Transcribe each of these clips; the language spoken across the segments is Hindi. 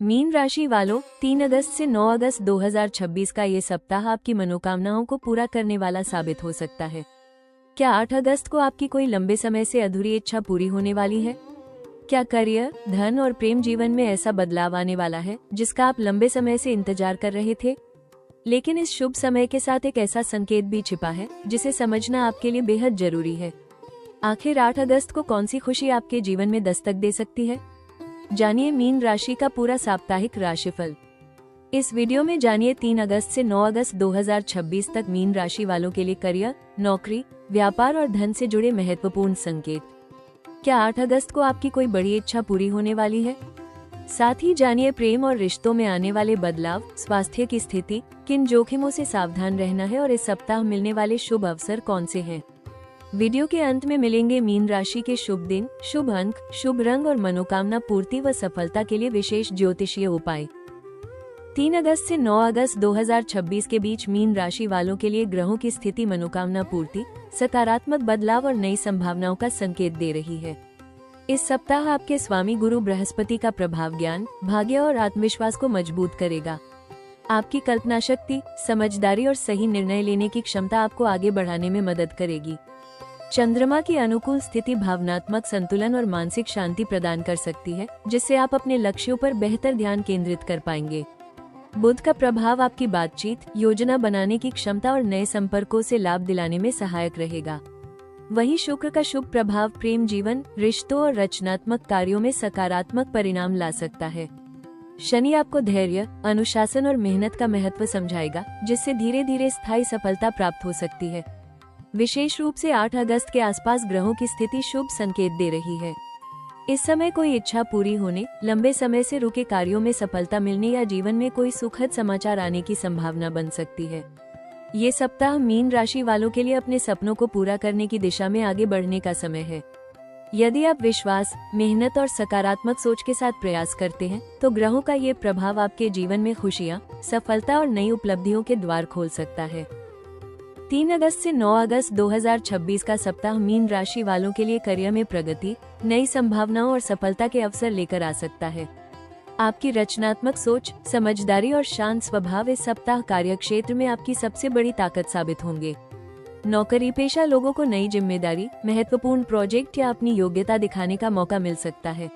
मीन राशि वालों, 3 अगस्त से 9 अगस्त 2026 का ये सप्ताह आपकी मनोकामनाओं को पूरा करने वाला साबित हो सकता है। क्या 8 अगस्त को आपकी कोई लंबे समय से अधूरी इच्छा पूरी होने वाली है? क्या करियर, धन और प्रेम जीवन में ऐसा बदलाव आने वाला है जिसका आप लंबे समय से इंतजार कर रहे थे? लेकिन इस शुभ समय के साथ एक ऐसा संकेत भी छिपा है जिसे समझना आपके लिए बेहद जरूरी है। आखिर 8 अगस्त को कौन सी खुशी आपके जीवन में दस्तक दे सकती है? जानिए मीन राशि का पूरा साप्ताहिक राशिफल। इस वीडियो में जानिए 3 अगस्त से 9 अगस्त 2026 तक मीन राशि वालों के लिए करियर, नौकरी, व्यापार और धन से जुड़े महत्वपूर्ण संकेत। क्या 8 अगस्त को आपकी कोई बड़ी इच्छा पूरी होने वाली है? साथ ही जानिए प्रेम और रिश्तों में आने वाले बदलाव, स्वास्थ्य की स्थिति, किन जोखिमों से सावधान रहना है और इस सप्ताह मिलने वाले शुभ अवसर कौन से हैं। वीडियो के अंत में मिलेंगे मीन राशि के शुभ दिन, शुभ अंक, शुभ रंग और मनोकामना पूर्ति व सफलता के लिए विशेष ज्योतिषीय उपाय। 3 अगस्त से 9 अगस्त 2026 के बीच मीन राशि वालों के लिए ग्रहों की स्थिति मनोकामना पूर्ति, सकारात्मक बदलाव और नई संभावनाओं का संकेत दे रही है। इस सप्ताह आपके स्वामी गुरु बृहस्पति का प्रभाव ज्ञान, भाग्य और आत्मविश्वास को मजबूत करेगा। आपकी कल्पना शक्ति, समझदारी और सही निर्णय लेने की क्षमता आपको आगे बढ़ाने में मदद करेगी। चंद्रमा की अनुकूल स्थिति भावनात्मक संतुलन और मानसिक शांति प्रदान कर सकती है, जिससे आप अपने लक्ष्यों पर बेहतर ध्यान केंद्रित कर पाएंगे। बुध का प्रभाव आपकी बातचीत, योजना बनाने की क्षमता और नए संपर्कों से लाभ दिलाने में सहायक रहेगा। वहीं शुक्र का शुभ प्रभाव प्रेम जीवन, रिश्तों और रचनात्मक कार्यों में सकारात्मक परिणाम ला सकता है। शनि आपको धैर्य, अनुशासन और मेहनत का महत्व समझाएगा, जिससे धीरे धीरे स्थायी सफलता प्राप्त हो सकती है। विशेष रूप से 8 अगस्त के आसपास ग्रहों की स्थिति शुभ संकेत दे रही है। इस समय कोई इच्छा पूरी होने, लंबे समय से रुके कार्यों में सफलता मिलने या जीवन में कोई सुखद समाचार आने की संभावना बन सकती है। ये सप्ताह मीन राशि वालों के लिए अपने सपनों को पूरा करने की दिशा में आगे बढ़ने का समय है। यदि आप विश्वास, मेहनत और सकारात्मक सोच के साथ प्रयास करते हैं, तो ग्रहों का ये प्रभाव आपके जीवन में खुशियां, सफलता और नई उपलब्धियों के द्वार खोल सकता है। 3 अगस्त से 9 अगस्त 2026 का सप्ताह मीन राशि वालों के लिए करियर में प्रगति, नई संभावनाओं और सफलता के अवसर लेकर आ सकता है। आपकी रचनात्मक सोच, समझदारी और शांत स्वभाव इस सप्ताह कार्यक्षेत्र में आपकी सबसे बड़ी ताकत साबित होंगे। नौकरी पेशा लोगों को नई जिम्मेदारी, महत्वपूर्ण प्रोजेक्ट या अपनी योग्यता दिखाने का मौका मिल सकता है।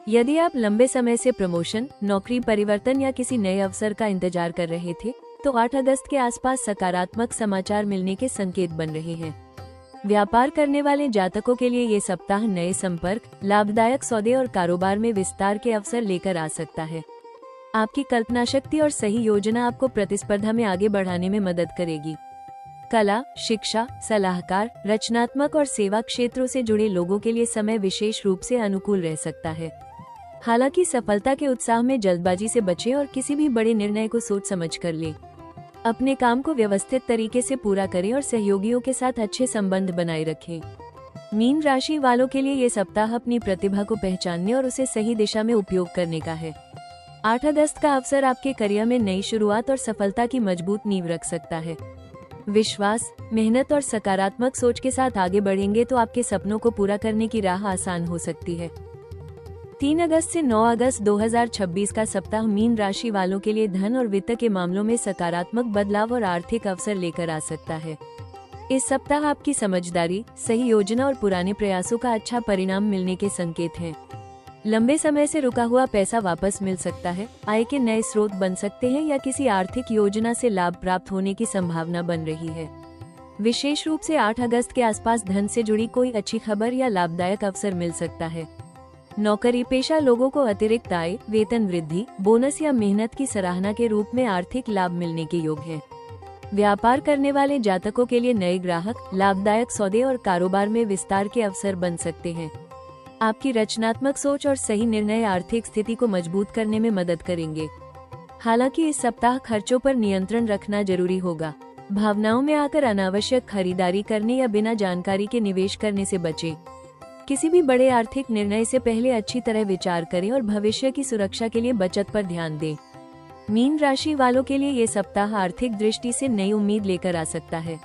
यदि आप लंबे समय से प्रमोशन, नौकरी परिवर्तन या किसी नए अवसर का इंतजार कर रहे थे, तो 8 अगस्त के आसपास सकारात्मक समाचार मिलने के संकेत बन रहे हैं। व्यापार करने वाले जातकों के लिए ये सप्ताह नए संपर्क, लाभदायक सौदे और कारोबार में विस्तार के अवसर लेकर आ सकता है। आपकी कल्पना शक्ति और सही योजना आपको प्रतिस्पर्धा में आगे बढ़ाने में मदद करेगी। कला, शिक्षा, सलाहकार, रचनात्मक और सेवा क्षेत्रों से जुड़े लोगों के लिए समय विशेष रूप से अनुकूल रह सकता है। हालांकि सफलता के उत्साह में जल्दबाजी से बचें और किसी भी बड़े निर्णय को सोच समझ कर लें। अपने काम को व्यवस्थित तरीके से पूरा करें और सहयोगियों के साथ अच्छे संबंध बनाए रखें। मीन राशि वालों के लिए ये सप्ताह अपनी प्रतिभा को पहचानने और उसे सही दिशा में उपयोग करने का है। 8 अगस्त का अवसर आपके करियर में नई शुरुआत और सफलता की मजबूत नींव रख सकता है। विश्वास, मेहनत और सकारात्मक सोच के साथ आगे बढ़ेंगे तो आपके सपनों को पूरा करने की राह आसान हो सकती है। 3 अगस्त से 9 अगस्त 2026 का सप्ताह मीन राशि वालों के लिए धन और वित्त के मामलों में सकारात्मक बदलाव और आर्थिक अवसर लेकर आ सकता है। इस सप्ताह आपकी समझदारी, सही योजना और पुराने प्रयासों का अच्छा परिणाम मिलने के संकेत हैं। लंबे समय से रुका हुआ पैसा वापस मिल सकता है, आय के नए स्रोत बन सकते हैं या किसी आर्थिक योजना से लाभ प्राप्त होने की संभावना बन रही है। विशेष रूप से 8 अगस्त के आसपास धन से जुड़ी कोई अच्छी खबर या लाभदायक अवसर मिल सकता है। नौकरी पेशा लोगों को अतिरिक्त आय, वेतन वृद्धि, बोनस या मेहनत की सराहना के रूप में आर्थिक लाभ मिलने के योग हैं। व्यापार करने वाले जातकों के लिए नए ग्राहक, लाभदायक सौदे और कारोबार में विस्तार के अवसर बन सकते हैं। आपकी रचनात्मक सोच और सही निर्णय आर्थिक स्थिति को मजबूत करने में मदद करेंगे। हालांकि इस सप्ताह खर्चों पर नियंत्रण रखना जरूरी होगा। भावनाओं में आकर अनावश्यक खरीदारी करने या बिना जानकारी के निवेश करने से बचें। किसी भी बड़े आर्थिक निर्णय से पहले अच्छी तरह विचार करें और भविष्य की सुरक्षा के लिए बचत पर ध्यान दें। मीन राशि वालों के लिए ये सप्ताह आर्थिक दृष्टि से नई उम्मीद लेकर आ सकता है।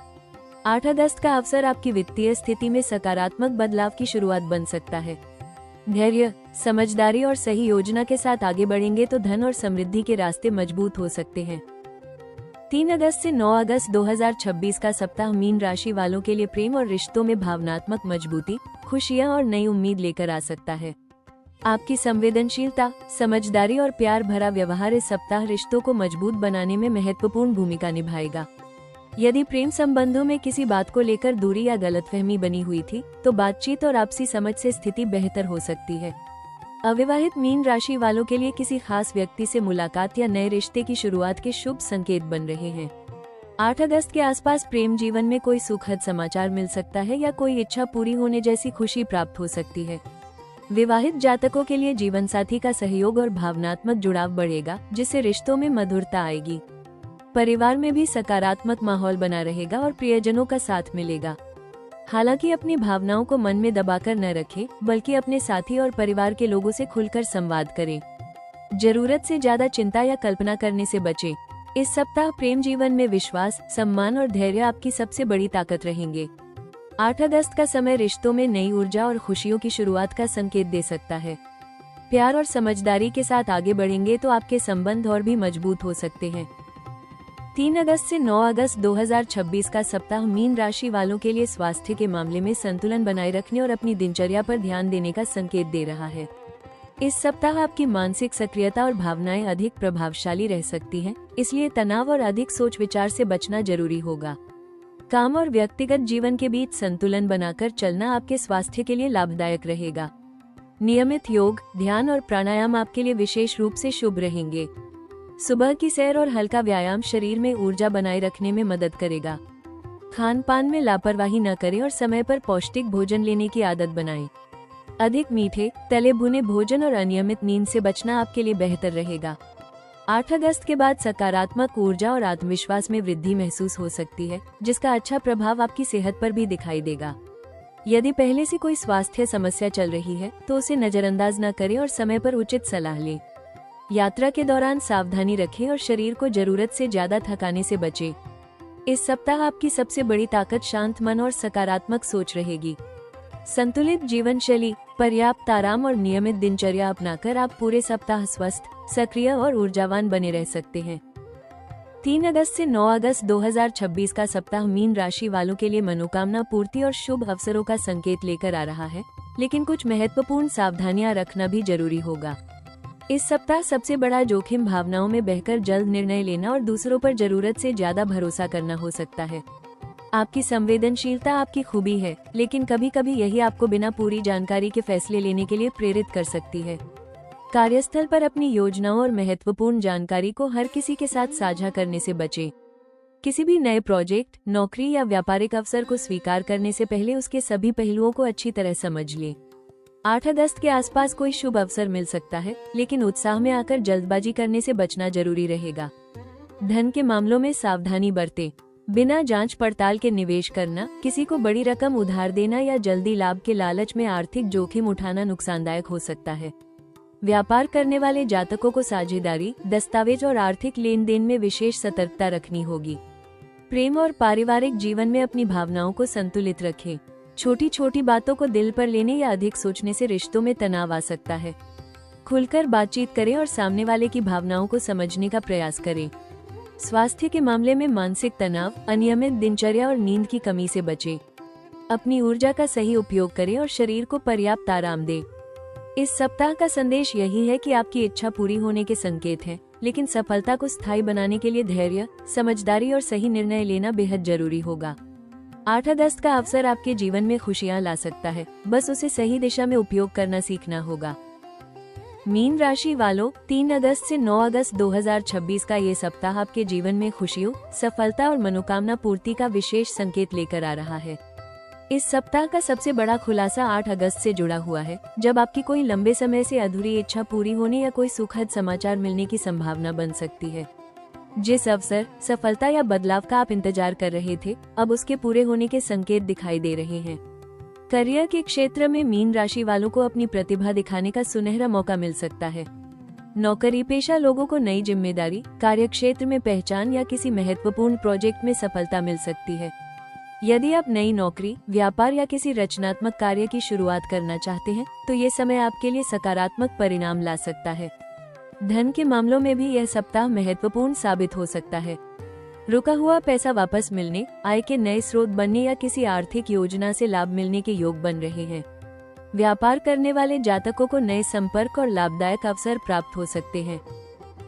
8 अगस्त का अवसर आपकी वित्तीय स्थिति में सकारात्मक बदलाव की शुरुआत बन सकता है। धैर्य, समझदारी और सही योजना के साथ आगे बढ़ेंगे तो धन और समृद्धि के रास्ते मजबूत हो सकते हैं। 3 अगस्त से 9 अगस्त 2026 का सप्ताह मीन राशि वालों के लिए प्रेम और रिश्तों में भावनात्मक मजबूती, खुशियां और नई उम्मीद लेकर आ सकता है। आपकी संवेदनशीलता, समझदारी और प्यार भरा व्यवहार इस सप्ताह रिश्तों को मजबूत बनाने में महत्वपूर्ण भूमिका निभाएगा। यदि प्रेम संबंधों में किसी बात को लेकर दूरी या गलतफहमी बनी हुई थी, तो बातचीत और आपसी समझ से स्थिति बेहतर हो सकती है। अविवाहित मीन राशि वालों के लिए किसी खास व्यक्ति से मुलाकात या नए रिश्ते की शुरुआत के शुभ संकेत बन रहे हैं। 8 अगस्त के आसपास प्रेम जीवन में कोई सुखद समाचार मिल सकता है या कोई इच्छा पूरी होने जैसी खुशी प्राप्त हो सकती है। विवाहित जातकों के लिए जीवन साथी का सहयोग और भावनात्मक जुड़ाव बढ़ेगा, जिससे रिश्तों में मधुरता आएगी। परिवार में भी सकारात्मक माहौल बना रहेगा और प्रियजनों का साथ मिलेगा। हालांकि अपनी भावनाओं को मन में दबाकर न रखें, बल्कि अपने साथी और परिवार के लोगों से खुलकर संवाद करें। जरूरत से ज्यादा चिंता या कल्पना करने से बचें। इस सप्ताह प्रेम जीवन में विश्वास, सम्मान और धैर्य आपकी सबसे बड़ी ताकत रहेंगे। 8 अगस्त का समय रिश्तों में नई ऊर्जा और खुशियों की शुरुआत का संकेत दे सकता है। प्यार और समझदारी के साथ आगे बढ़ेंगे तो आपके संबंध और भी मजबूत हो सकते हैं। 3 अगस्त से 9 अगस्त 2026 का सप्ताह मीन राशि वालों के लिए स्वास्थ्य के मामले में संतुलन बनाए रखने और अपनी दिनचर्या पर ध्यान देने का संकेत दे रहा है। इस सप्ताह आपकी मानसिक सक्रियता और भावनाएं अधिक प्रभावशाली रह सकती हैं, इसलिए तनाव और अधिक सोच विचार से बचना जरूरी होगा। काम और व्यक्तिगत जीवन के बीच संतुलन बनाकर चलना आपके स्वास्थ्य के लिए लाभदायक रहेगा। नियमित योग, ध्यान और प्राणायाम आपके लिए विशेष रूप से शुभ रहेंगे। सुबह की सैर और हल्का व्यायाम शरीर में ऊर्जा बनाए रखने में मदद करेगा। खान पान में लापरवाही न करें और समय पर पौष्टिक भोजन लेने की आदत बनाएं। अधिक मीठे, तले भुने भोजन और अनियमित नींद से बचना आपके लिए बेहतर रहेगा। 8 अगस्त के बाद सकारात्मक ऊर्जा और आत्मविश्वास में वृद्धि महसूस हो सकती है, जिसका अच्छा प्रभाव आपकी सेहत पर भी दिखाई देगा। यदि पहले से कोई स्वास्थ्य समस्या चल रही है, तो उसे नजरअंदाज न करें और समय पर उचित सलाह लें। यात्रा के दौरान सावधानी रखें और शरीर को जरूरत से ज्यादा थकाने से बचें। इस सप्ताह आपकी सबसे बड़ी ताकत शांत मन और सकारात्मक सोच रहेगी। संतुलित जीवन शैली, पर्याप्त आराम और नियमित दिनचर्या अपनाकर आप पूरे सप्ताह स्वस्थ, सक्रिय और ऊर्जावान बने रह सकते हैं। 3 अगस्त से 9 अगस्त 2026 का सप्ताह मीन राशि वालों के लिए मनोकामना पूर्ति और शुभ अवसरों का संकेत लेकर आ रहा है, लेकिन कुछ महत्वपूर्ण सावधानियां रखना भी जरूरी होगा। इस सप्ताह सबसे बड़ा जोखिम भावनाओं में बहकर जल्द निर्णय लेना और दूसरों पर जरूरत से ज्यादा भरोसा करना हो सकता है। आपकी संवेदनशीलता आपकी खूबी है, लेकिन कभी कभी यही आपको बिना पूरी जानकारी के फैसले लेने के लिए प्रेरित कर सकती है। कार्यस्थल पर अपनी योजनाओं और महत्वपूर्ण जानकारी को हर किसी के साथ साझा करने से बचें। किसी भी नए प्रोजेक्ट, नौकरी या व्यापारिक अवसर को स्वीकार करने से पहले उसके सभी पहलुओं को अच्छी तरह समझ लें। 8 अगस्त के आसपास कोई शुभ अवसर मिल सकता है, लेकिन उत्साह में आकर जल्दबाजी करने से बचना जरूरी रहेगा। धन के मामलों में सावधानी बरतें। बिना जांच पड़ताल के निवेश करना, किसी को बड़ी रकम उधार देना या जल्दी लाभ के लालच में आर्थिक जोखिम उठाना नुकसानदायक हो सकता है। व्यापार करने वाले जातकों को साझेदारी, दस्तावेज और आर्थिक लेन देन में विशेष सतर्कता रखनी होगी। प्रेम और पारिवारिक जीवन में अपनी भावनाओं को संतुलित रखें। छोटी छोटी बातों को दिल पर लेने या अधिक सोचने से रिश्तों में तनाव आ सकता है। खुलकर बातचीत करें और सामने वाले की भावनाओं को समझने का प्रयास करें। स्वास्थ्य के मामले में मानसिक तनाव, अनियमित दिनचर्या और नींद की कमी से बचें। अपनी ऊर्जा का सही उपयोग करें और शरीर को पर्याप्त आराम दें। इस सप्ताह का संदेश यही है कि आपकी इच्छा पूरी होने के संकेत हैं, लेकिन सफलता को स्थायी बनाने के लिए धैर्य, समझदारी और सही निर्णय लेना बेहद जरूरी होगा। 8 अगस्त का अवसर आपके जीवन में खुशियां ला सकता है, बस उसे सही दिशा में उपयोग करना सीखना होगा। मीन राशि वालों, 3 अगस्त से 9 अगस्त 2026 का ये सप्ताह आपके जीवन में खुशियों, सफलता और मनोकामना पूर्ति का विशेष संकेत लेकर आ रहा है। इस सप्ताह का सबसे बड़ा खुलासा 8 अगस्त से जुड़ा हुआ है, जब आपकी कोई लंबे समय से अधूरी इच्छा पूरी होने या कोई सुखद समाचार मिलने की संभावना बन सकती है। जिस अवसर, सफलता या बदलाव का आप इंतजार कर रहे थे, अब उसके पूरे होने के संकेत दिखाई दे रहे हैं। करियर के क्षेत्र में मीन राशि वालों को अपनी प्रतिभा दिखाने का सुनहरा मौका मिल सकता है। नौकरी पेशा लोगों को नई जिम्मेदारी, कार्यक्षेत्र में पहचान या किसी महत्वपूर्ण प्रोजेक्ट में सफलता मिल सकती है। यदि आप नई नौकरी, व्यापार या किसी रचनात्मक कार्य की शुरुआत करना चाहते हैं तो ये समय आपके लिए सकारात्मक परिणाम ला सकता है। धन के मामलों में भी यह सप्ताह महत्वपूर्ण साबित हो सकता है। रुका हुआ पैसा वापस मिलने, आय के नए स्रोत बनने या किसी आर्थिक योजना से लाभ मिलने के योग बन रहे हैं। व्यापार करने वाले जातकों को नए संपर्क और लाभदायक अवसर प्राप्त हो सकते हैं।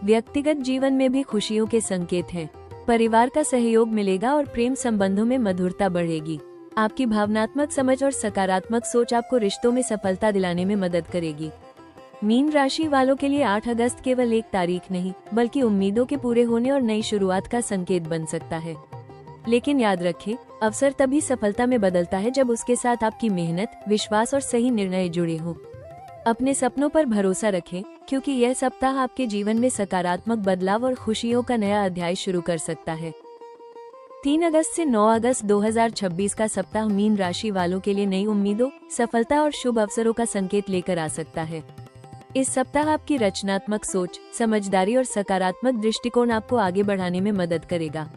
व्यक्तिगत जीवन में भी खुशियों के संकेत हैं। परिवार का सहयोग मिलेगा और प्रेम संबंधों में मधुरता बढ़ेगी। आपकी भावनात्मक समझ और सकारात्मक सोच आपको रिश्तों में सफलता दिलाने में मदद करेगी। मीन राशि वालों के लिए 8 अगस्त केवल एक तारीख नहीं, बल्कि उम्मीदों के पूरे होने और नई शुरुआत का संकेत बन सकता है। लेकिन याद रखें, अवसर तभी सफलता में बदलता है जब उसके साथ आपकी मेहनत, विश्वास और सही निर्णय जुड़े हों। अपने सपनों पर भरोसा रखें, क्योंकि यह सप्ताह आपके जीवन में सकारात्मक बदलाव और खुशियों का नया अध्याय शुरू कर सकता है। 3 अगस्त से 9 अगस्त 2026 का सप्ताह मीन राशि वालों के लिए नई उम्मीदों, सफलता और शुभ अवसरों का संकेत लेकर आ सकता है। इस सप्ताह आपकी रचनात्मक सोच, समझदारी और सकारात्मक दृष्टिकोण आपको आगे बढ़ाने में मदद करेगा।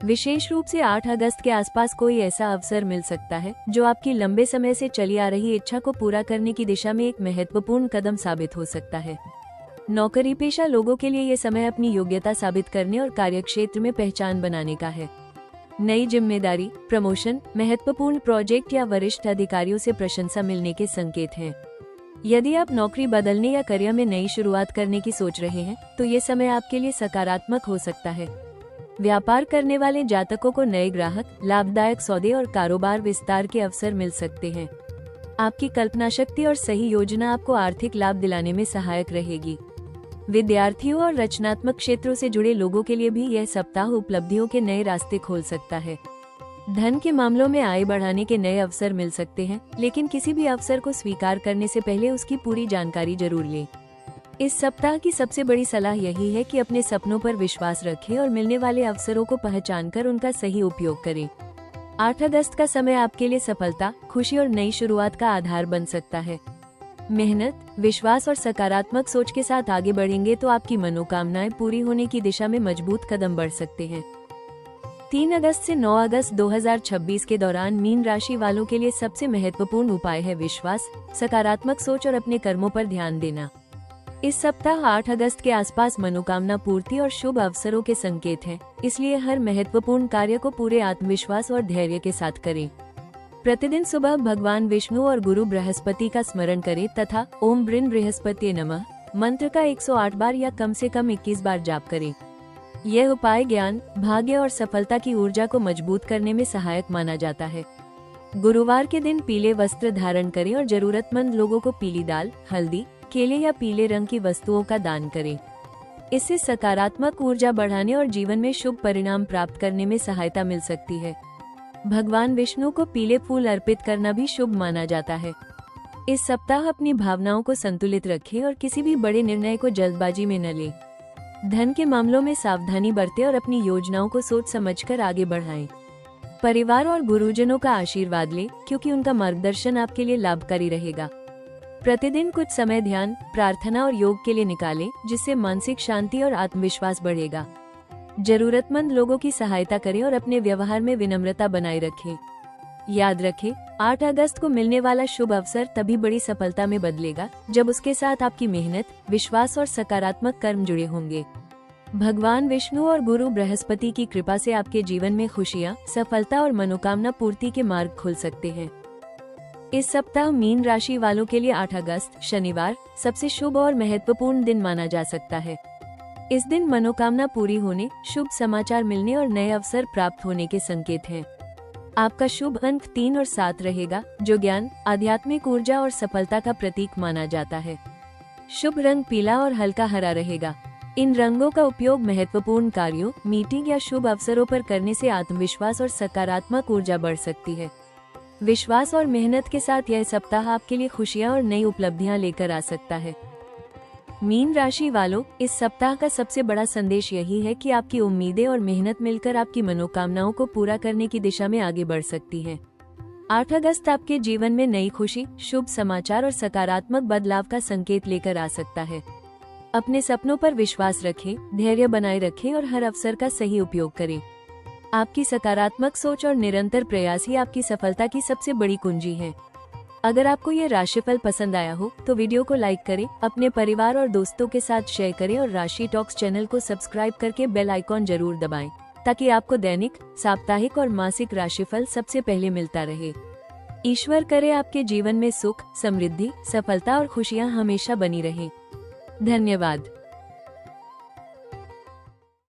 विशेष रूप से 8 अगस्त के आसपास कोई ऐसा अवसर मिल सकता है जो आपकी लंबे समय से चली आ रही इच्छा को पूरा करने की दिशा में एक महत्वपूर्ण कदम साबित हो सकता है। नौकरी पेशा लोगों के लिए ये समय अपनी योग्यता साबित करने और कार्यक्षेत्र में पहचान बनाने का है। नई जिम्मेदारी, प्रमोशन, महत्वपूर्ण प्रोजेक्ट या वरिष्ठ अधिकारियों से प्रशंसा मिलने के संकेत हैं। यदि आप नौकरी बदलने या करियर में नई शुरुआत करने की सोच रहे हैं तो ये समय आपके लिए सकारात्मक हो सकता है। व्यापार करने वाले जातकों को नए ग्राहक, लाभदायक सौदे और कारोबार विस्तार के अवसर मिल सकते हैं। आपकी कल्पना शक्ति और सही योजना आपको आर्थिक लाभ दिलाने में सहायक रहेगी। विद्यार्थियों और रचनात्मक क्षेत्रों से जुड़े लोगों के लिए भी यह सप्ताह उपलब्धियों के नए रास्ते खोल सकता है। धन के मामलों में आय बढ़ाने के नए अवसर मिल सकते हैं, लेकिन किसी भी अवसर को स्वीकार करने से पहले उसकी पूरी जानकारी जरूर लें। इस सप्ताह की सबसे बड़ी सलाह यही है कि अपने सपनों पर विश्वास रखें और मिलने वाले अवसरों को पहचानकर उनका सही उपयोग करें। 8 अगस्त का समय आपके लिए सफलता, खुशी और नई शुरुआत का आधार बन सकता है। मेहनत, विश्वास और सकारात्मक सोच के साथ आगे बढ़ेंगे तो आपकी मनोकामनाएं पूरी होने की दिशा में मजबूत कदम बढ़ सकते हैं। 3 अगस्त से 9 अगस्त 2026 के दौरान मीन राशि वालों के लिए सबसे महत्वपूर्ण उपाय है विश्वास, सकारात्मक सोच और अपने कर्मों पर ध्यान देना। इस सप्ताह 8 अगस्त के आसपास मनोकामना पूर्ति और शुभ अवसरों के संकेत हैं, इसलिए हर महत्वपूर्ण कार्य को पूरे आत्मविश्वास और धैर्य के साथ करें। प्रतिदिन सुबह भगवान विष्णु और गुरु बृहस्पति का स्मरण करें तथा ओम बृन बृहस्पति नमः मंत्र का 108 बार या कम से कम 21 बार जाप करें। यह उपाय ज्ञान, भाग्य और सफलता की ऊर्जा को मजबूत करने में सहायक माना जाता है। गुरुवार के दिन पीले वस्त्र धारण करें और जरूरतमंद लोगों को पीली दाल, हल्दी, केले या पीले रंग की वस्तुओं का दान करें। इससे सकारात्मक ऊर्जा बढ़ाने और जीवन में शुभ परिणाम प्राप्त करने में सहायता मिल सकती है। भगवान विष्णु को पीले फूल अर्पित करना भी शुभ माना जाता है। इस सप्ताह अपनी भावनाओं को संतुलित रखें और किसी भी बड़े निर्णय को जल्दबाजी में न लें। धन के मामलों में सावधानी बरतें और अपनी योजनाओं को सोच समझकर आगे बढ़ाएं। परिवार और गुरुजनों का आशीर्वाद लें, क्योंकि उनका मार्गदर्शन आपके लिए लाभकारी रहेगा। प्रतिदिन कुछ समय ध्यान, प्रार्थना और योग के लिए निकालें, जिससे मानसिक शांति और आत्मविश्वास बढ़ेगा। जरूरतमंद लोगों की सहायता करें और अपने व्यवहार में विनम्रता बनाए रखें। याद रखें, 8 अगस्त को मिलने वाला शुभ अवसर तभी बड़ी सफलता में बदलेगा जब उसके साथ आपकी मेहनत, विश्वास और सकारात्मक कर्म जुड़े होंगे। भगवान विष्णु और गुरु बृहस्पति की कृपा से आपके जीवन में खुशियां, सफलता और मनोकामना पूर्ति के मार्ग खुल सकते हैं। इस सप्ताह मीन राशि वालों के लिए 8 अगस्त शनिवार सबसे शुभ और महत्वपूर्ण दिन माना जा सकता है। इस दिन मनोकामना पूरी होने, शुभ समाचार मिलने और नए अवसर प्राप्त होने के संकेत हैं। आपका शुभ अंक 3 और 7 रहेगा, जो ज्ञान, आध्यात्मिक ऊर्जा और सफलता का प्रतीक माना जाता है। शुभ रंग पीला और हल्का हरा रहेगा। इन रंगों का उपयोग महत्वपूर्ण कार्यों, मीटिंग या शुभ अवसरों पर करने से आत्मविश्वास और सकारात्मक ऊर्जा बढ़ सकती है। विश्वास और मेहनत के साथ यह सप्ताह आपके लिए खुशियां और नई उपलब्धियां लेकर आ सकता है। मीन राशि वालों, इस सप्ताह का सबसे बड़ा संदेश यही है कि आपकी उम्मीदें और मेहनत मिलकर आपकी मनोकामनाओं को पूरा करने की दिशा में आगे बढ़ सकती है। 8 अगस्त आपके जीवन में नई खुशी, शुभ समाचार और सकारात्मक बदलाव का संकेत लेकर आ सकता है। अपने सपनों पर विश्वास रखें, धैर्य बनाए रखें और हर अवसर का सही उपयोग करें। आपकी सकारात्मक सोच और निरंतर प्रयास ही आपकी सफलता की सबसे बड़ी कुंजी है। अगर आपको ये राशिफल पसंद आया हो तो वीडियो को लाइक करें, अपने परिवार और दोस्तों के साथ शेयर करें और राशि टॉक्स चैनल को सब्सक्राइब करके बेल आइकॉन जरूर दबाएं, ताकि आपको दैनिक, साप्ताहिक और मासिक राशिफल सबसे पहले मिलता रहे। ईश्वर करे आपके जीवन में सुख, समृद्धि, सफलता और खुशियां हमेशा बनी रहें। धन्यवाद।